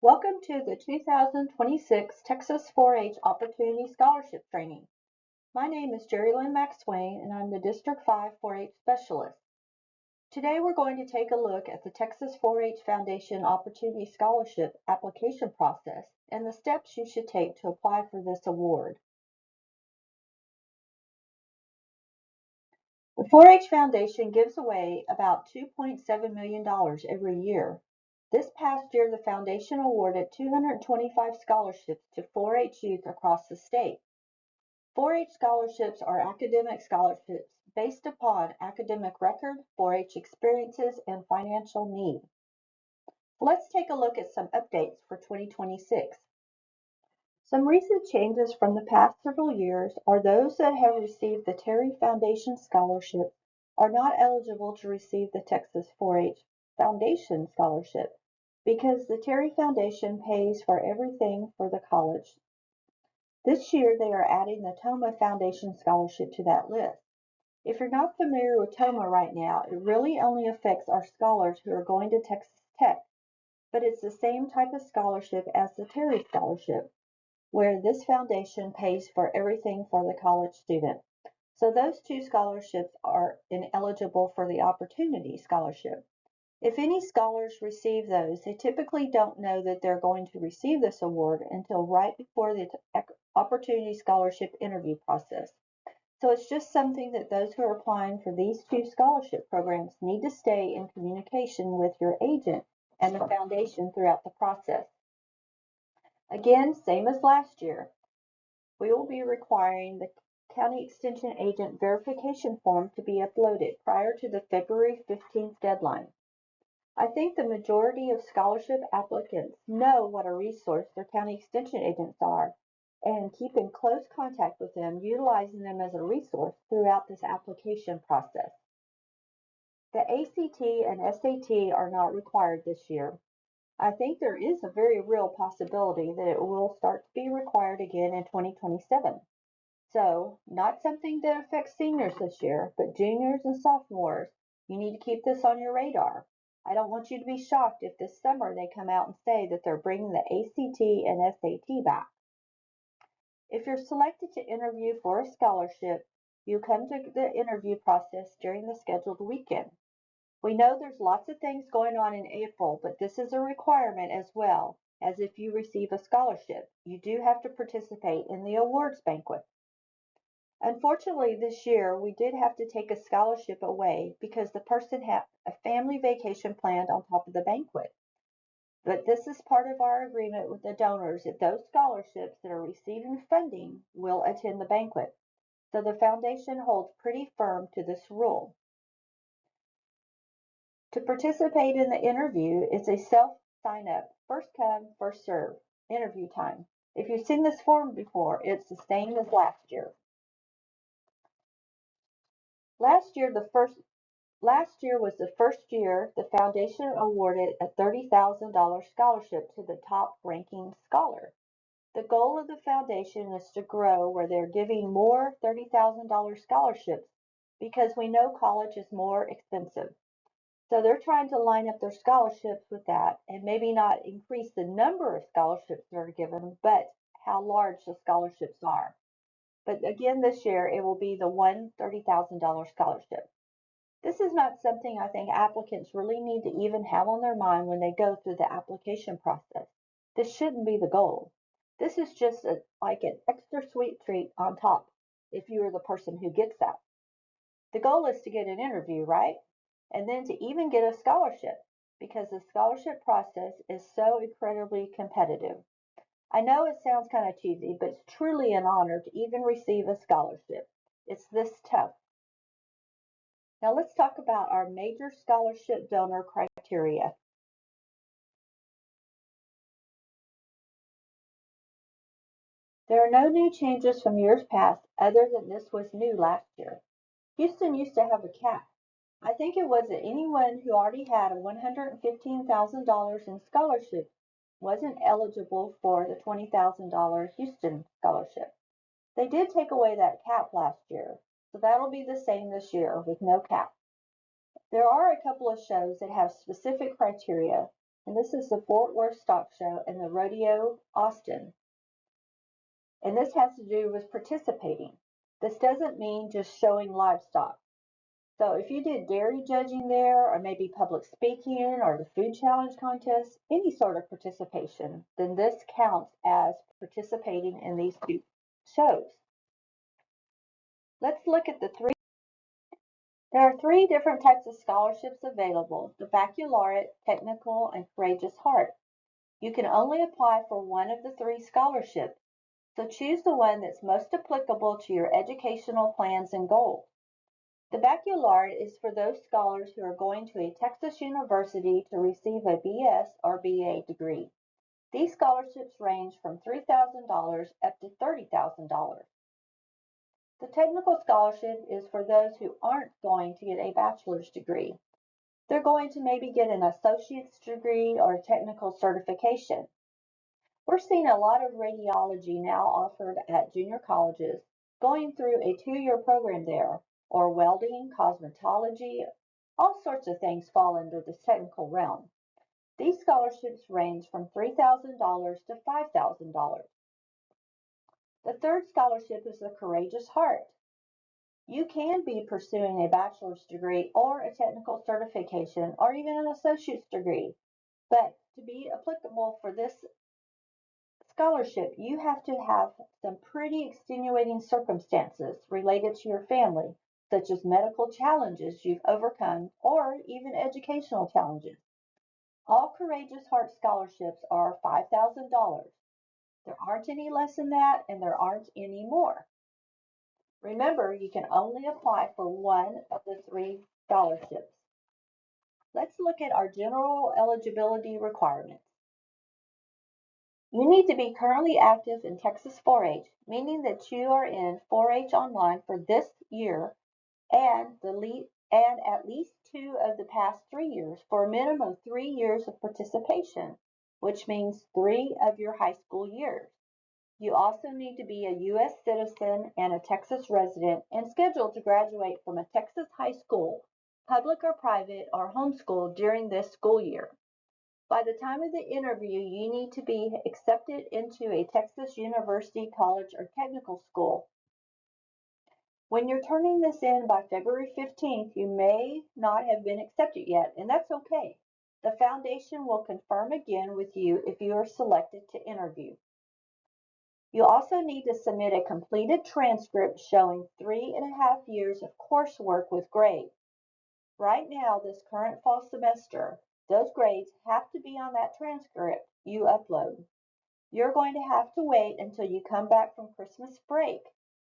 Welcome to the 2026 Texas 4-H Opportunity Scholarship Training. My name is Jheri-Lynn and I'm the District 5 4-H Specialist. Today we're going to take a look at the Texas 4-H Foundation Opportunity Scholarship application process and the steps you should take to apply for this award. The 4-H Foundation gives away about $2.7 million every year. This past year, the foundation awarded 225 scholarships to 4-H youth across the state. 4-H scholarships are academic scholarships based upon academic record, 4-H experiences, and financial need. Let's take a look at some updates for 2026. Some recent changes from the past several years are those that have received the Terry Foundation Scholarship are not eligible to receive the Texas 4-H Foundation Scholarship because the Terry Foundation pays for everything for the college. This year they are adding the Toma Foundation Scholarship to that list. If you're not familiar with Toma right now, it really only affects our scholars who are going to Texas Tech, but it's the same type of scholarship as the Terry Scholarship, where this foundation pays for everything for the college student. So those two scholarships are ineligible for the Opportunity Scholarship. If any scholars receive those, they typically don't know that they're going to receive this award until right before the Opportunity Scholarship interview process. So it's just something that those who are applying for these two scholarship programs need to stay in communication with your agent and the foundation throughout the process. Again, same as last year, we will be requiring the County Extension Agent verification form to be uploaded prior to the February 15th deadline. I think the majority of scholarship applicants know what a resource their county extension agents are and keep in close contact with them, utilizing them as a resource throughout this application process. The ACT and SAT are not required this year. I think there is a very real possibility that it will start to be required again in 2027. So, not something that affects seniors this year, but juniors and sophomores, you need to keep this on your radar. I don't want you to be shocked if this summer they come out and say that they're bringing the ACT and SAT back. If you're selected to interview for a scholarship, you come to the interview process during the scheduled weekend. We know there's lots of things going on in April, but this is a requirement as well as if you receive a scholarship. You do have to participate in the awards banquet. Unfortunately, this year we did have to take a scholarship away because the person had a family vacation planned on top of the banquet. But this is part of our agreement with the donors that those scholarships that are receiving funding will attend the banquet. So the foundation holds pretty firm to this rule. To participate in the interview, it's a self-sign-up, first come, first serve interview time. If you've seen this form before, it's the same as last year. Last year was the first year the foundation awarded a $30,000 scholarship to the top-ranking scholar. The goal of the foundation is to grow where they're giving more $30,000 scholarships because we know college is more expensive. So they're trying to line up their scholarships with that and maybe not increase the number of scholarships that are given, but how large the scholarships are. But again, this year it will be the one $30,000 scholarship. This is not something I think applicants really need to even have on their mind when they go through the application process. This shouldn't be the goal. This is just like an extra sweet treat on top if you are the person who gets that. The goal is to get an interview, right? And then to even get a scholarship because the scholarship process is so incredibly competitive. I know it sounds kind of cheesy, but it's truly an honor to even receive a scholarship. It's this tough. Now let's talk about our major scholarship donor criteria. There are no new changes from years past other than this was new last year. Houston used to have a cap. I think it was that anyone who already had a $115,000 in scholarship wasn't eligible for the $20,000 Houston scholarship. They did take away that cap last year, so that'll be the same this year with no cap. There are a couple of shows that have specific criteria, And this is the Fort Worth Stock Show and the Rodeo Austin. And this has to do with participating. This doesn't mean just showing livestock. So if you did dairy judging there, or maybe public speaking, or the food challenge contest, any sort of participation, then this counts as participating in these two shows. Let's look at the three. There are three different types of scholarships available: the baccalaureate, technical, and courageous heart. You can only apply for one of the three scholarships, so choose the one that's most applicable to your educational plans and goals. The baccalaureate is for those scholars who are going to a Texas university to receive a BS or BA degree. These scholarships range from $3,000 up to $30,000. The technical scholarship is for those who aren't going to get a bachelor's degree. They're going to maybe get an associate's degree or a technical certification. We're seeing a lot of radiology now offered at junior colleges, going through a 2-year program there, or welding, cosmetology, all sorts of things fall under this technical realm. These scholarships range from $3,000 to $5,000. The third scholarship is the Courageous Heart. You can be pursuing a bachelor's degree or a technical certification or even an associate's degree, but to be applicable for this scholarship, you have to have some pretty extenuating circumstances related to your family, such as medical challenges you've overcome or even educational challenges. All Courageous Heart scholarships are $5,000. There aren't any less than that, and there aren't any more. Remember, you can only apply for one of the three scholarships. Let's look at our general eligibility requirements. You need to be currently active in Texas 4-H, meaning that you are in 4-H online for this year and at least 2 of the past 3 years for a minimum of 3 years of participation, which means 3 of your high school years. You also need to be a U.S. citizen and a Texas resident and scheduled to graduate from a Texas high school, public or private, or homeschool during this school year. By the time of the interview, you need to be accepted into a Texas university, college, or technical school. When you're turning this in by February 15th, you may not have been accepted yet, and that's okay. The foundation will confirm again with you if you are selected to interview. You also need to submit a completed transcript showing 3.5 years of coursework with grades. Right now, this current fall semester, those grades have to be on that transcript you upload. You're going to have to wait until you come back from Christmas break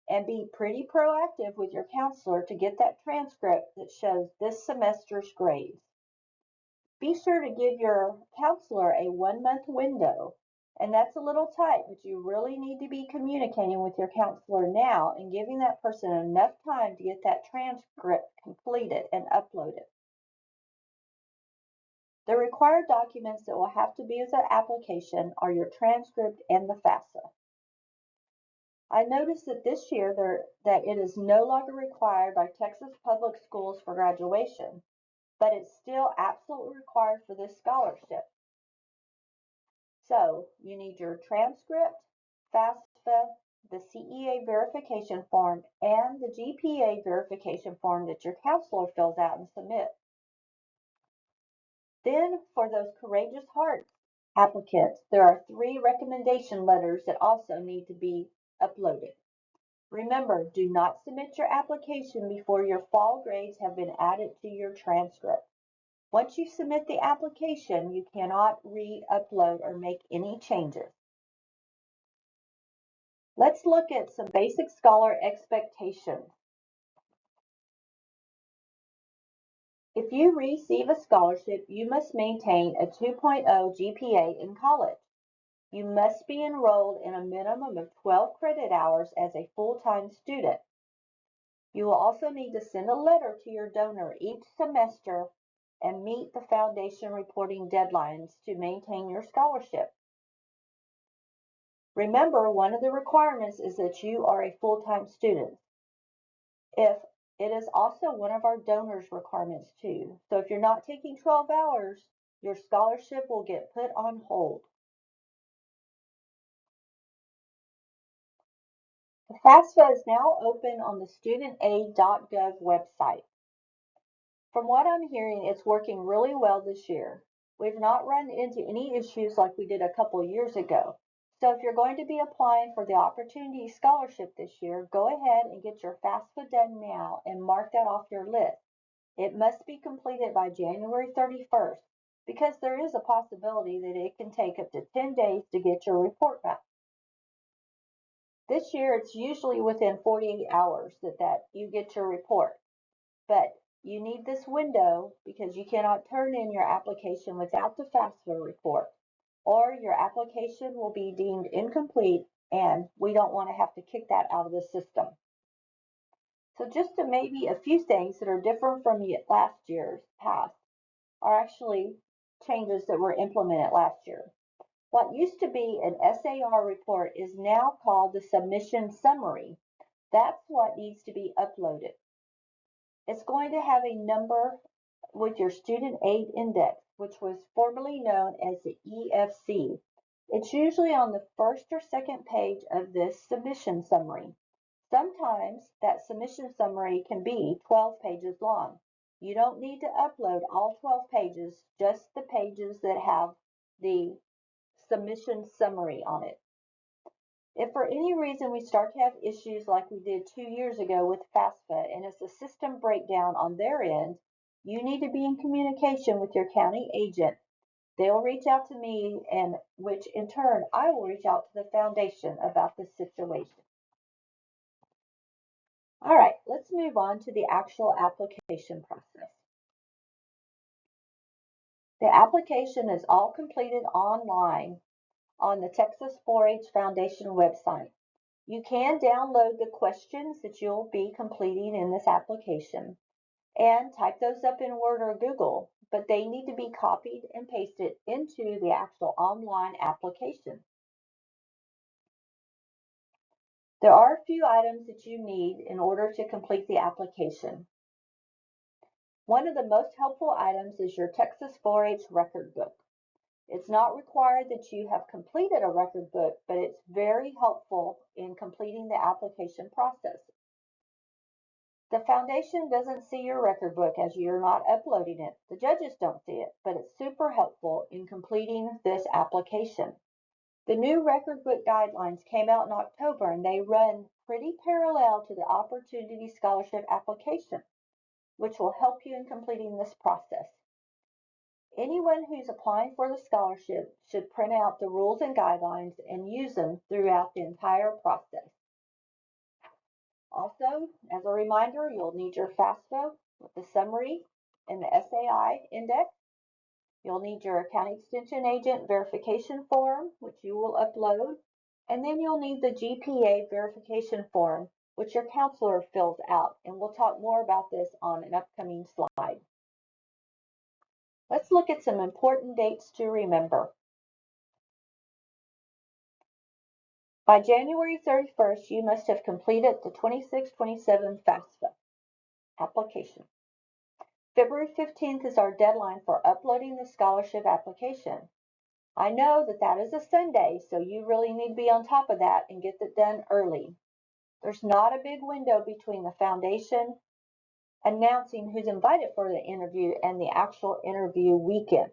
and be pretty proactive with your counselor to get that transcript that shows this semester's grades. Be sure to give your counselor a 1-month window. And that's a little tight, but you really need to be communicating with your counselor now and giving that person enough time to get that transcript completed and uploaded. The required documents that will have to be with the application are your transcript and the FAFSA. I noticed that this year that it is no longer required by Texas public schools for graduation, but it's still absolutely required for this scholarship. So you need your transcript, FAFSA, the CEA verification form, and the GPA verification form that your counselor fills out and submits. Then for those Courageous Heart applicants, there are 3 recommendation letters that also need to be uploaded. Remember, do not submit your application before your fall grades have been added to your transcript. Once you submit the application, you cannot re-upload or make any changes. Let's look at some basic scholar expectations. If you receive a scholarship, you must maintain a 2.0 GPA in college. You must be enrolled in a minimum of 12 credit hours as a full-time student. You will also need to send a letter to your donor each semester and meet the foundation reporting deadlines to maintain your scholarship. Remember, one of the requirements is that you are a full-time student. If it is also one of our donors' requirements too. So if you're not taking 12 hours, Your scholarship will get put on hold. The FAFSA is now open on the studentaid.gov website. From what I'm hearing, it's working really well this year. We've not run into any issues like we did a couple years ago. So if you're going to be applying for the Opportunity Scholarship this year, go ahead and get your FAFSA done now and mark that off your list. It must be completed by January 31st because there is a possibility that it can take up to 10 days to get your report back. This year, it's usually within 48 hours that you get your report. But you need this window because you cannot turn in your application without the FAFSA report, or your application will be deemed incomplete and we don't want to have to kick that out of the system. So just to maybe a few things that are different from last year's past are actually changes that were implemented last year. What used to be an SAR report is now called the submission summary. That's what needs to be uploaded. It's going to have a number with your student aid index, which was formerly known as the EFC. It's usually on the first or second page of this submission summary. Sometimes that submission summary can be 12 pages long. You don't need to upload all 12 pages, just the pages that have the submission summary on it. If for any reason we start to have issues like we did 2 years ago with FAFSA and it's a system breakdown on their end, you need to be in communication with your county agent. They'll reach out to me, and which in turn I will reach out to the foundation about the situation. All right, let's move on to the actual application process. The application is all completed online on the Texas 4-H Foundation website. You can download the questions that you'll be completing in this application and type those up in Word or Google, but they need to be copied and pasted into the actual online application. There are a few items that you need in order to complete the application. One of the most helpful items is your Texas 4-H record book. It's not required that you have completed a record book, but it's very helpful in completing the application process. The foundation doesn't see your record book as you're not uploading it. The judges don't see it, but it's super helpful in completing this application. The new record book guidelines came out in October and they run pretty parallel to the Opportunity Scholarship application, which will help you in completing this process. Anyone who's applying for the scholarship should print out the rules and guidelines and use them throughout the entire process. Also, as a reminder, you'll need your FAFSA with the summary and the SAI index. You'll need your county extension agent verification form, which you will upload. And then you'll need the GPA verification form, which your counselor fills out. And we'll talk more about this on an upcoming slide. Let's look at some important dates to remember. By January 31st, you must have completed the 26-27 FAFSA application. February 15th is our deadline for uploading the scholarship application. I know that is a Sunday, so you really need to be on top of that and get it done early. There's not a big window between the foundation announcing who's invited for the interview and the actual interview weekend.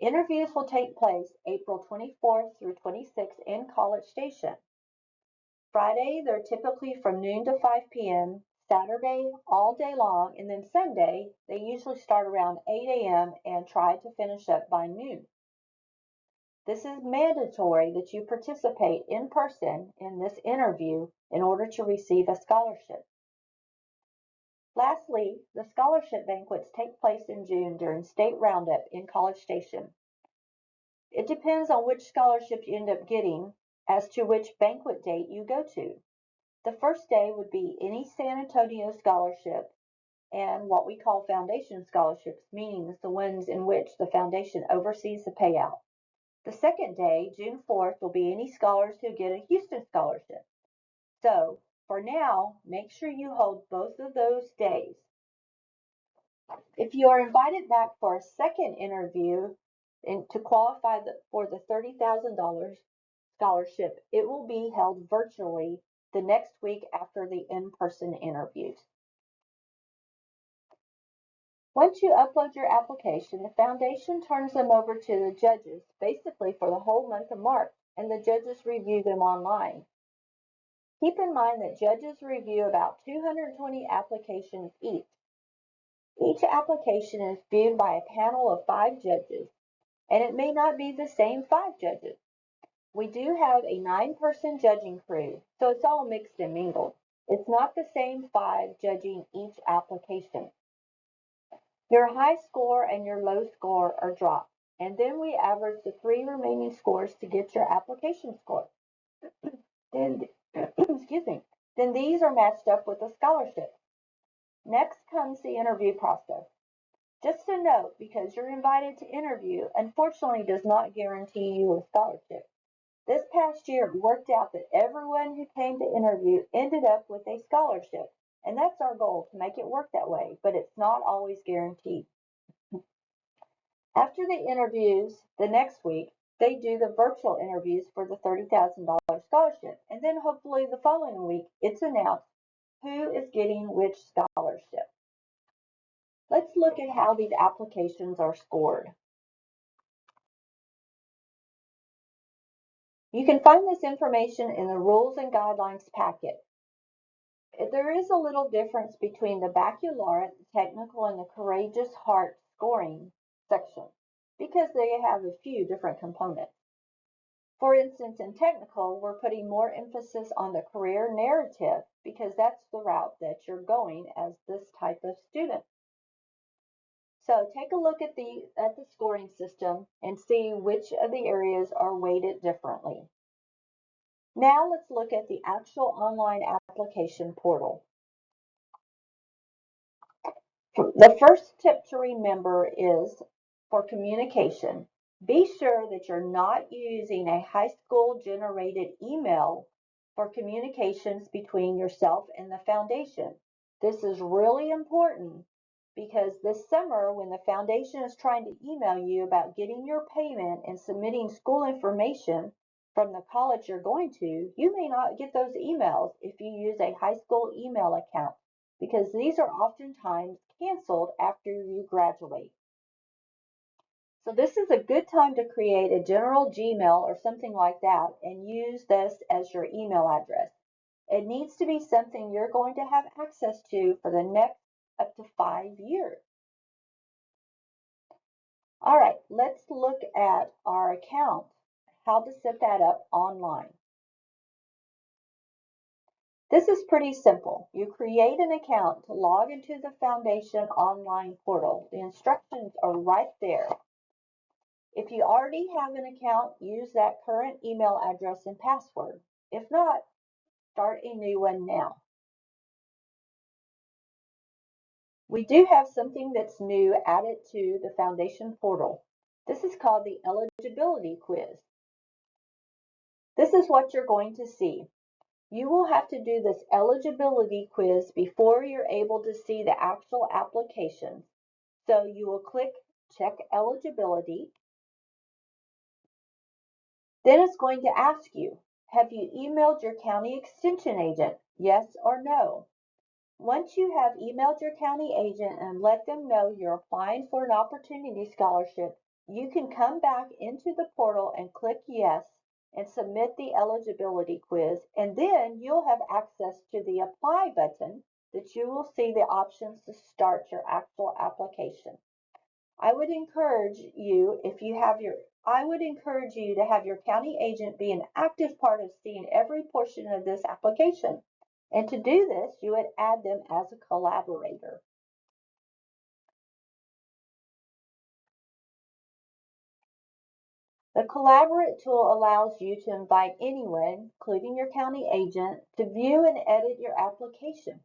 Interviews will take place April 24th through 26th in College Station. Friday, they're typically from noon to 5 p.m., Saturday all day long, and then Sunday, they usually start around 8 a.m. and try to finish up by noon. This is mandatory that you participate in person in this interview in order to receive a scholarship. Lastly, the scholarship banquets take place in June during State Roundup in College Station. It depends on which scholarship you end up getting as to which banquet date you go to. The first day would be any San Antonio scholarship and what we call foundation scholarships, meaning the ones in which the foundation oversees the payout. The second day, June 4th, will be any scholars who get a Houston scholarship. So, for now, make sure you hold both of those days. If you are invited back for a second interview and to qualify for the $30,000 scholarship, it will be held virtually the next week after the in-person interviews. Once you upload your application, the foundation turns them over to the judges, basically for the whole month of March, and the judges review them online. Keep in mind that judges review about 220 applications each. Each application is viewed by a panel of 5 judges, and it may not be the same 5 judges. We do have a 9-person judging crew, so it's all mixed and mingled. It's not the same 5 judging each application. Your high score and your low score are dropped, and then we average the 3 remaining scores to get your application score. Then, excuse me, then these are matched up with a scholarship. Next comes the interview process. Just a note, because you're invited to interview, unfortunately does not guarantee you a scholarship. This past year, it worked out that everyone who came to interview ended up with a scholarship, and that's our goal, to make it work that way, but it's not always guaranteed. After the interviews the next week, they do the virtual interviews for the $30,000 scholarship, and then hopefully the following week, it's announced who is getting which scholarship. Let's look at how these applications are scored. You can find this information in the Rules and Guidelines packet. There is a little difference between the baccalaureate, the technical, and the courageous heart scoring section because they have a few different components. For instance, in technical, we're putting more emphasis on the career narrative because that's the route that you're going as this type of student. So take a look at the scoring system and see which of the areas are weighted differently. Now let's look at the actual online application portal. The first tip to remember is for communication. Be sure that you're not using a high school generated email for communications between yourself and the foundation. This is really important because this summer, when the foundation is trying to email you about getting your payment and submitting school information from the college you're going to, you may not get those emails if you use a high school email account because these are oftentimes canceled after you graduate. So this is a good time to create a general Gmail or something like that and use this as your email address. It needs to be something you're going to have access to for the next up to 5 years. All right, let's look at our account, how to set that up online. This is pretty simple. You create an account to log into the Foundation online portal. The instructions are right there. If you already have an account, use that current email address and password. If not, start a new one now. We do have something that's new added to the Foundation portal. This is called the eligibility quiz. This is what you're going to see. You will have to do this eligibility quiz before you're able to see the actual application. So you will click check eligibility. Then it's going to ask you, have you emailed your county extension agent? Yes or no? Once you have emailed your county agent and let them know you're applying for an opportunity scholarship, you can come back into the portal and click yes and submit the eligibility quiz, and then you'll have access to the apply button that you will see the options to start your actual application. I would encourage you to have your county agent be an active part of seeing every portion of this application. And to do this, you would add them as a collaborator. The Collaborate tool allows you to invite anyone, including your county agent, to view and edit your application.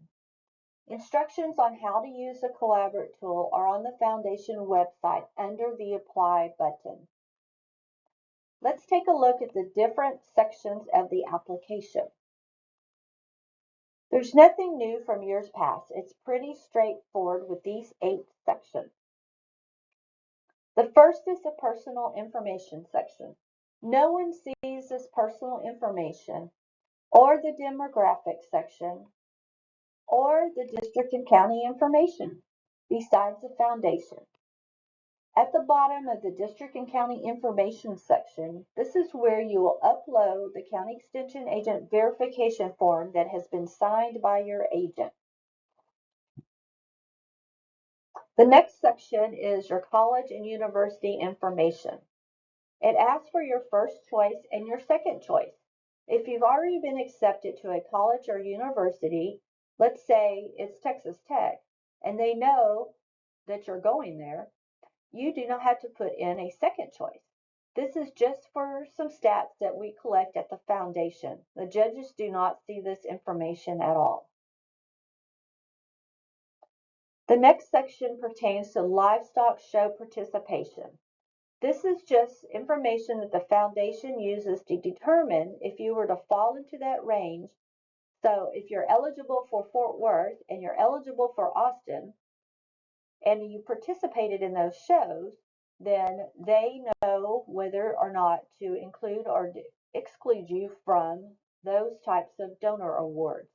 Instructions on how to use the Collaborate tool are on the Foundation website under the Apply button. Let's take a look at the different sections of the application. There's nothing new from years past. It's pretty straightforward with these 8 sections. The first is the personal information section. No one sees this personal information or the demographic section or the district and county information besides the foundation. At the bottom of the district and county information section, this is where you will upload the county extension agent verification form that has been signed by your agent. The next section is your college and university information. It asks for your first choice and your second choice. If you've already been accepted to a college or university, let's say it's Texas Tech, and they know that you're going there, you do not have to put in a second choice. This is just for some stats that we collect at the foundation. The judges do not see this information at all. The next section pertains to livestock show participation. This is just information that the foundation uses to determine if you were to fall into that range. So if you're eligible for Fort Worth and you're eligible for Austin, and you participated in those shows, then they know whether or not to include or exclude you from those types of donor awards.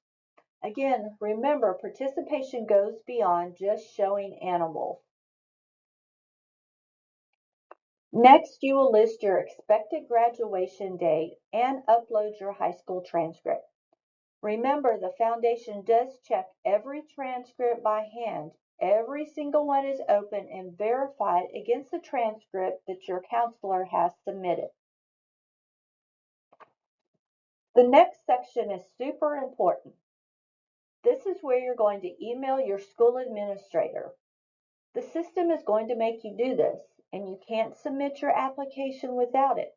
Again, remember, participation goes beyond just showing animals. Next, you will list your expected graduation date and upload your high school transcript. Remember, the foundation does check every transcript by hand. Every single one is open and verified against the transcript that your counselor has submitted. The next section is super important. This is where you're going to email your school administrator. The system is going to make you do this, and you can't submit your application without it.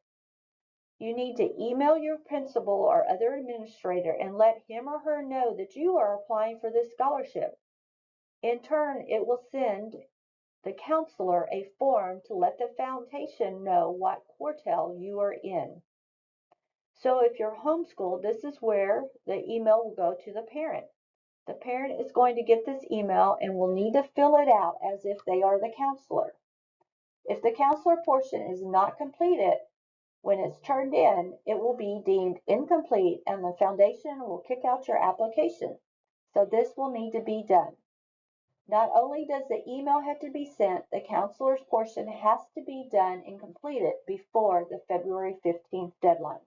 You need to email your principal or other administrator and let him or her know that you are applying for this scholarship. In turn, it will send the counselor a form to let the foundation know what quartile you are in. So if you're homeschooled, this is where the email will go to the parent. The parent is going to get this email and will need to fill it out as if they are the counselor. If the counselor portion is not completed, when it's turned in, it will be deemed incomplete and the foundation will kick out your application. So this will need to be done. Not only does the email have to be sent, the counselor's portion has to be done and completed before the February 15th deadline.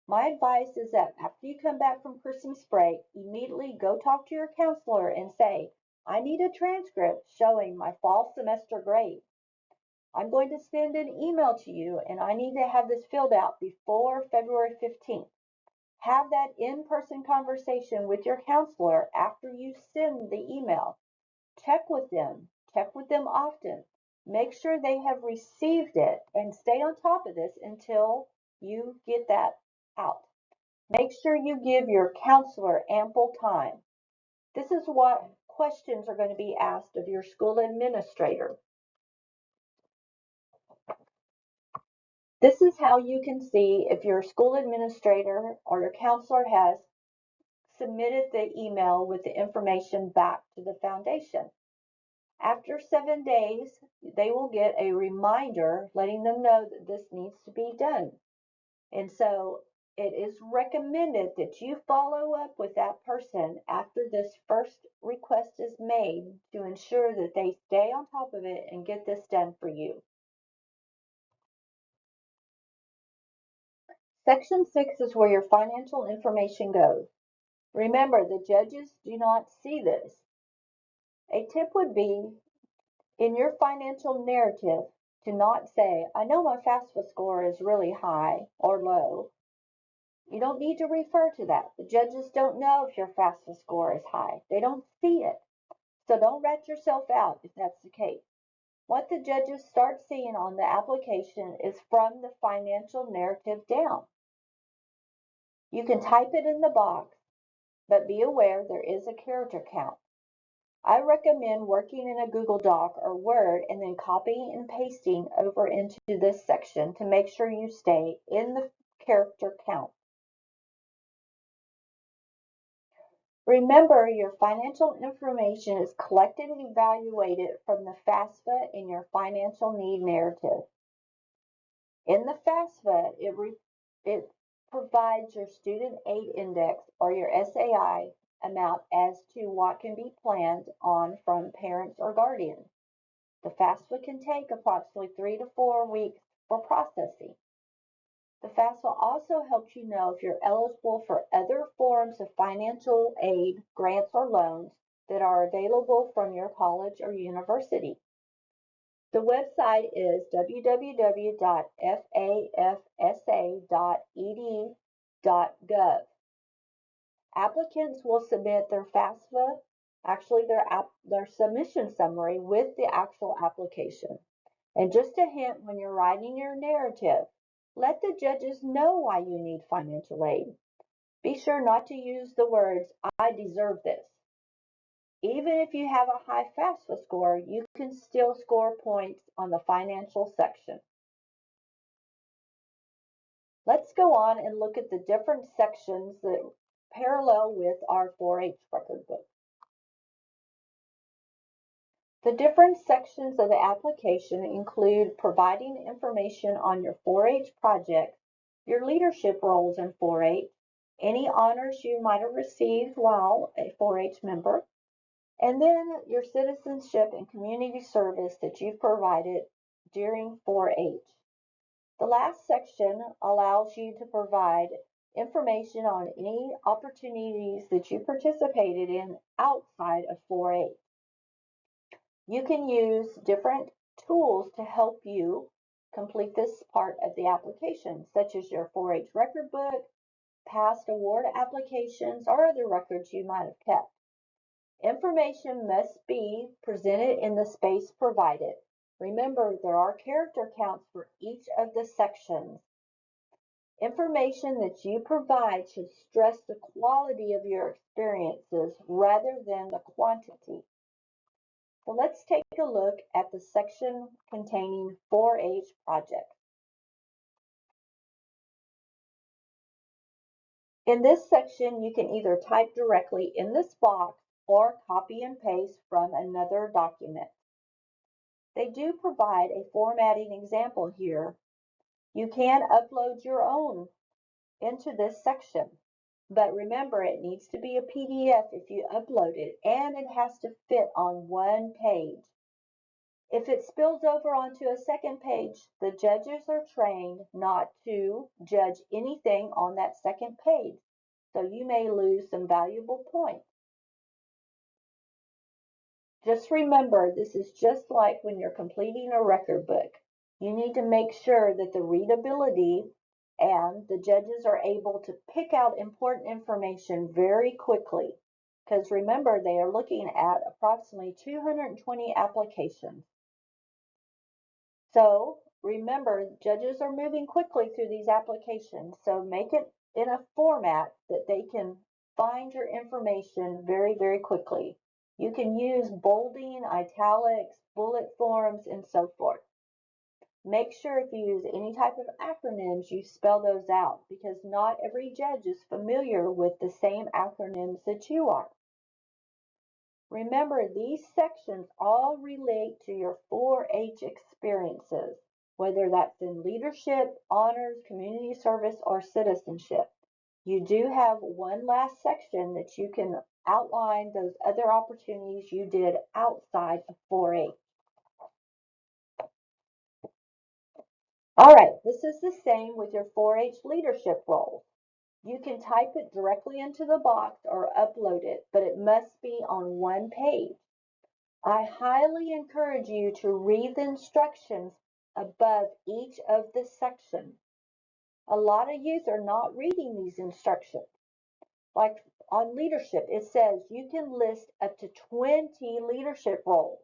My advice is that after you come back from Christmas break, immediately go talk to your counselor and say, I need a transcript showing my fall semester grade. I'm going to send an email to you and I need to have this filled out before February 15th. Have that in-person conversation with your counselor after you send the email. Check with them often. Make sure they have received it and stay on top of this until you get that out. Make sure you give your counselor ample time. This is what questions are going to be asked of your school administrator. This is how you can see if your school administrator or your counselor has submitted the email with the information back to the foundation. After 7 days, they will get a reminder letting them know that this needs to be done. And so it is recommended that you follow up with that person after this first request is made to ensure that they stay on top of it and get this done for you. Section 6 is where your financial information goes. Remember, the judges do not see this. A tip would be in your financial narrative to not say, I know my FAFSA score is really high or low. You don't need to refer to that. The judges don't know if your FAFSA score is high. They don't see it. So don't rat yourself out if that's the case. What the judges start seeing on the application is from the financial narrative down. You can type it in the box, but be aware there is a character count. I recommend working in a Google Doc or Word and then copying and pasting over into this section to make sure you stay in the character count. Remember, your financial information is collected and evaluated from the FAFSA in your financial need narrative. In the FAFSA, it provides your student aid index or your SAI amount as to what can be planned on from parents or guardians. The FAFSA can take approximately 3 to 4 weeks for processing. The FAFSA also helps you know if you're eligible for other forms of financial aid, grants, or loans that are available from your college or university. The website is www.fafsa.ed.gov. Applicants will submit their FAFSA, actually their submission summary with the actual application. And just a hint when you're writing your narrative, let the judges know why you need financial aid. Be sure not to use the words, I deserve this. Even if you have a high FAFSA score, you can still score points on the financial section. Let's go on and look at the different sections that parallel with our 4-H record book. The different sections of the application include providing information on your 4-H project, your leadership roles in 4-H, any honors you might have received while a 4-H member, and then your citizenship and community service that you've provided during 4-H. The last section allows you to provide information on any opportunities that you participated in outside of 4-H. You can use different tools to help you complete this part of the application, such as your 4-H record book, past award applications, or other records you might have kept. Information must be presented in the space provided. Remember, there are character counts for each of the sections. Information that you provide should stress the quality of your experiences rather than the quantity. So let's take a look at the section containing 4-H projects. In this section, you can either type directly in this box or copy and paste from another document. They do provide a formatting example here. You can upload your own into this section, but remember it needs to be a PDF if you upload it, and it has to fit on one page. If it spills over onto a second page, the judges are trained not to judge anything on that second page, so you may lose some valuable points. Just remember, this is just like when you're completing a record book. You need to make sure that the readability and the judges are able to pick out important information very quickly, because remember, they are looking at approximately 220 applications. So remember, judges are moving quickly through these applications, so make it in a format that they can find your information very, very quickly. You can use bolding, italics, bullet forms, and so forth. Make sure if you use any type of acronyms, you spell those out, because not every judge is familiar with the same acronyms that you are. Remember, these sections all relate to your 4-H experiences, whether that's in leadership, honors, community service, or citizenship. You do have one last section that you can outline those other opportunities you did outside of 4-H. All right, this is the same with your 4-H leadership roles. You can type it directly into the box or upload it, but it must be on one page. I highly encourage you to read the instructions above each of the sections. A lot of youth are not reading these instructions. Like on leadership, it says you can list up to 20 leadership roles.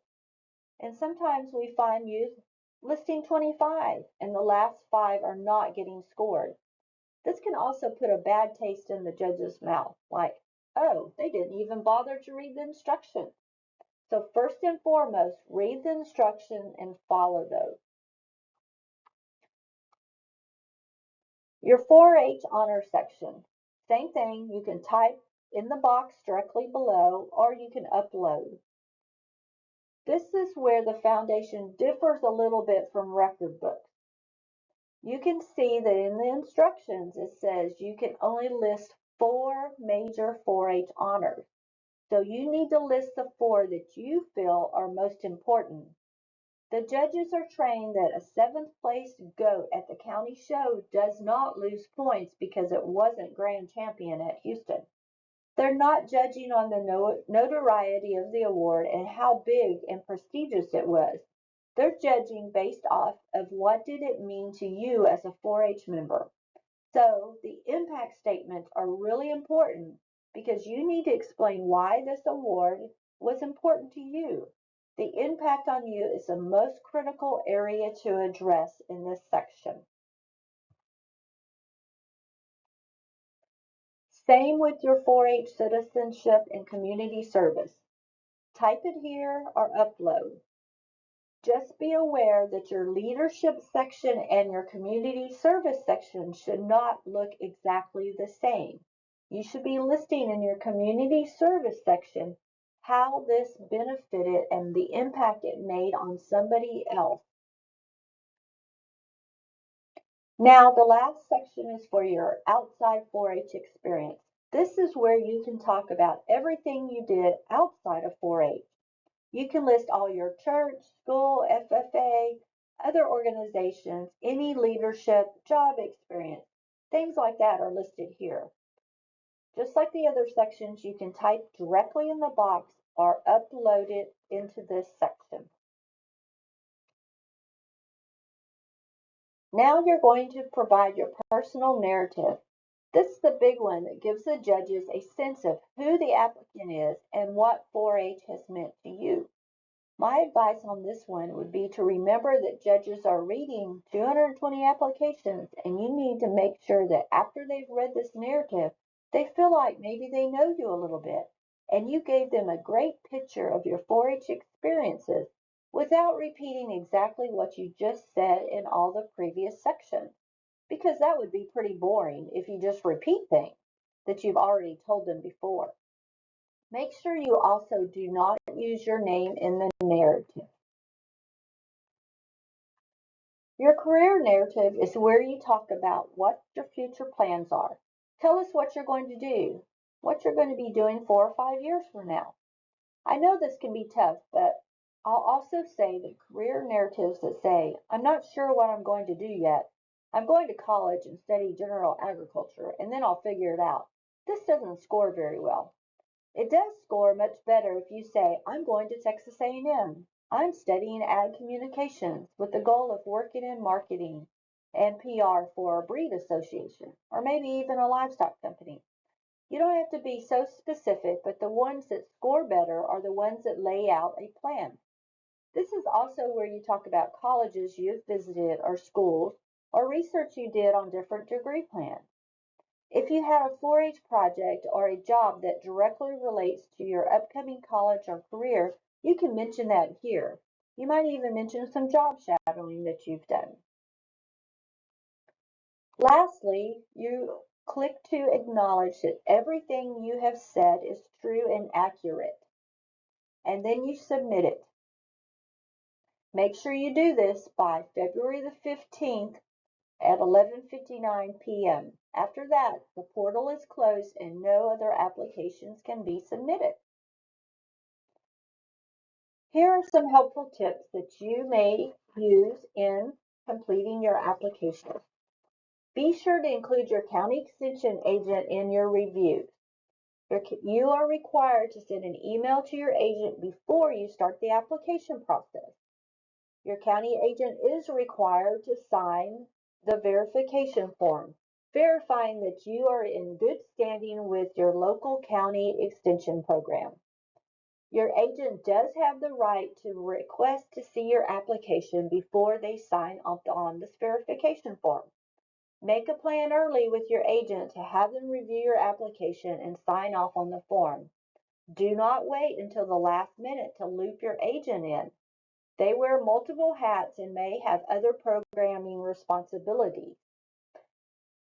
And sometimes we find youth listing 25 and the last 5 are not getting scored. This can also put a bad taste in the judge's mouth, like, oh, they didn't even bother to read the instructions. So first and foremost, read the instructions and follow those. Your 4-H honor section. Same thing, you can type in the box directly below, or you can upload. This is where the foundation differs a little bit from record books. You can see that in the instructions it says you can only list 4 major 4-H honors. So you need to list the 4 that you feel are most important. The judges are trained that a 7th place goat at the county show does not lose points because it wasn't grand champion at Houston. They're not judging on the notoriety of the award and how big and prestigious it was. They're judging based off of what did it mean to you as a 4-H member. So the impact statements are really important because you need to explain why this award was important to you. The impact on you is the most critical area to address in this section. Same with your 4-H citizenship and community service. Type it here or upload. Just be aware that your leadership section and your community service section should not look exactly the same. You should be listing in your community service section how this benefited and the impact it made on somebody else. Now, the last section is for your outside 4-H experience. This is where you can talk about everything you did outside of 4-H. You can list all your church, school, FFA, other organizations, any leadership, job experience. Things like that are listed here. Just like the other sections, you can type directly in the box or upload it into this section. Now you're going to provide your personal narrative. This is the big one that gives the judges a sense of who the applicant is and what 4-H has meant to you. My advice on this one would be to remember that judges are reading 220 applications, and you need to make sure that after they've read this narrative, they feel like maybe they know you a little bit, and you gave them a great picture of your 4-H experiences without repeating exactly what you just said in all the previous sections, because that would be pretty boring if you just repeat things that you've already told them before. Make sure you also do not use your name in the narrative. Your career narrative is where you talk about what your future plans are. Tell us what you're going to do, what you're going to be doing 4 or 5 years from now. I know this can be tough, but I'll also say that career narratives that say, I'm not sure what I'm going to do yet. I'm going to college and study general agriculture, and then I'll figure it out. This doesn't score very well. It does score much better if you say, I'm going to Texas A&M. I'm studying ag communications with the goal of working in marketing and PR for a breed association, or maybe even a livestock company. You don't have to be so specific, but the ones that score better are the ones that lay out a plan. This is also where you talk about colleges you've visited or schools or research you did on different degree plans. If you have a 4-H project or a job that directly relates to your upcoming college or career, you can mention that here. You might even mention some job shadowing that you've done. Lastly, you click to acknowledge that everything you have said is true and accurate, and then you submit it. Make sure you do this by February the 15th at 11:59 p.m. After that, the portal is closed and no other applications can be submitted. Here are some helpful tips that you may use in completing your application. Be sure to include your county extension agent in your reviews. You are required to send an email to your agent before you start the application process. Your county agent is required to sign the verification form, verifying that you are in good standing with your local county extension program. Your agent does have the right to request to see your application before they sign off on this verification form. Make a plan early with your agent to have them review your application and sign off on the form. Do not wait until the last minute to loop your agent in. They wear multiple hats and may have other programming responsibilities.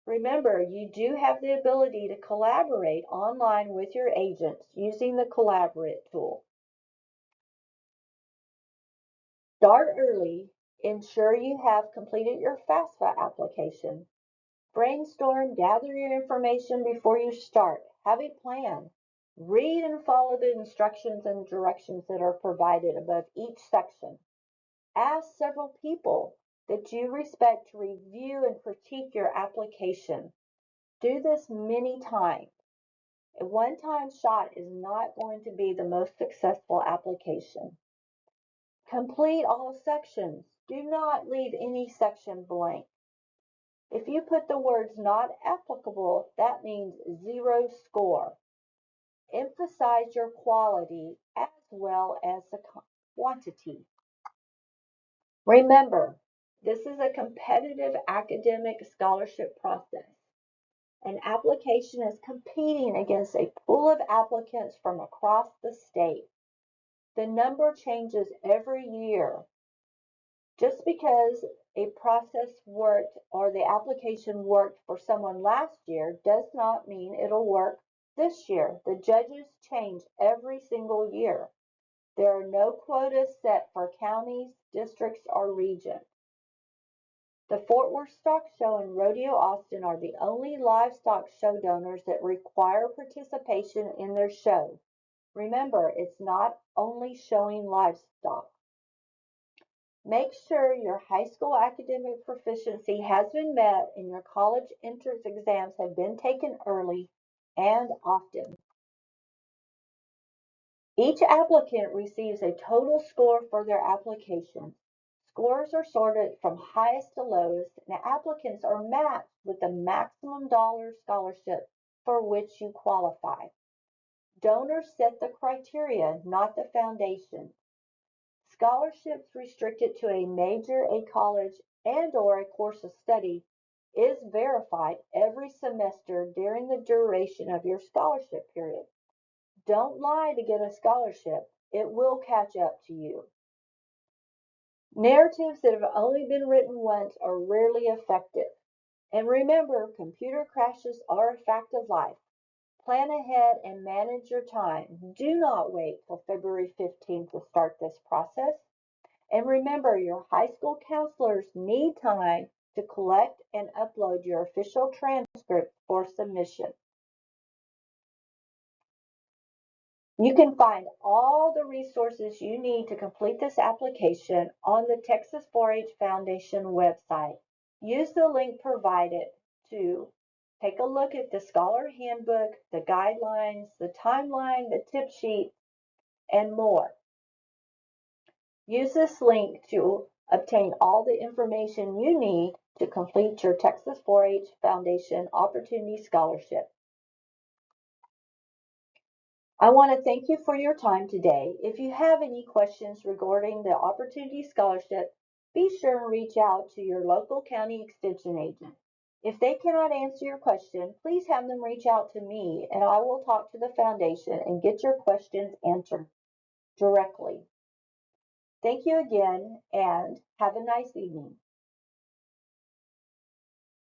Remember, you do have the ability to collaborate online with your agents using the Collaborate tool. Start early. Ensure you have completed your FAFSA application. Brainstorm, gather your information before you start. Have a plan. Read and follow the instructions and directions that are provided above each section. Ask several people that you respect to review and critique your application. Do this many times. A one-time shot is not going to be the most successful application. Complete all sections. Do not leave any section blank. If you put the words not applicable, that means 0 score. Emphasize your quality as well as the quantity. Remember, this is a competitive academic scholarship process. An application is competing against a pool of applicants from across the state. The number changes every year. Just because a process worked or the application worked for someone last year does not mean it'll work this year. The judges change every single year. There are no quotas set for counties, districts, or regions. The Fort Worth Stock Show and Rodeo Austin are the only livestock show donors that require participation in their show. Remember, it's not only showing livestock. Make sure your high school academic proficiency has been met and your college entrance exams have been taken early and often. Each applicant receives a total score for their application. Scores are sorted from highest to lowest, and applicants are matched with the maximum dollar scholarship for which you qualify. Donors set the criteria, not the foundation. Scholarships restricted to a major, a college, and/or a course of study is verified every semester during the duration of your scholarship period. Don't lie to get a scholarship. It will catch up to you. Narratives that have only been written once are rarely effective. And remember, computer crashes are a fact of life. Plan ahead and manage your time. Do not wait till February 15th to start this process. And remember, your high school counselors need time to collect and upload your official transcript for submission. You can find all the resources you need to complete this application on the Texas 4-H Foundation website. Use the link provided to take a look at the Scholar Handbook, the guidelines, the timeline, the tip sheet, and more. Use this link to obtain all the information you need to complete your Texas 4-H Foundation Opportunity Scholarship. I want to thank you for your time today. If you have any questions regarding the Opportunity Scholarship, be sure and reach out to your local county extension agent. If they cannot answer your question, please have them reach out to me and I will talk to the foundation and get your questions answered directly. Thank you again and have a nice evening.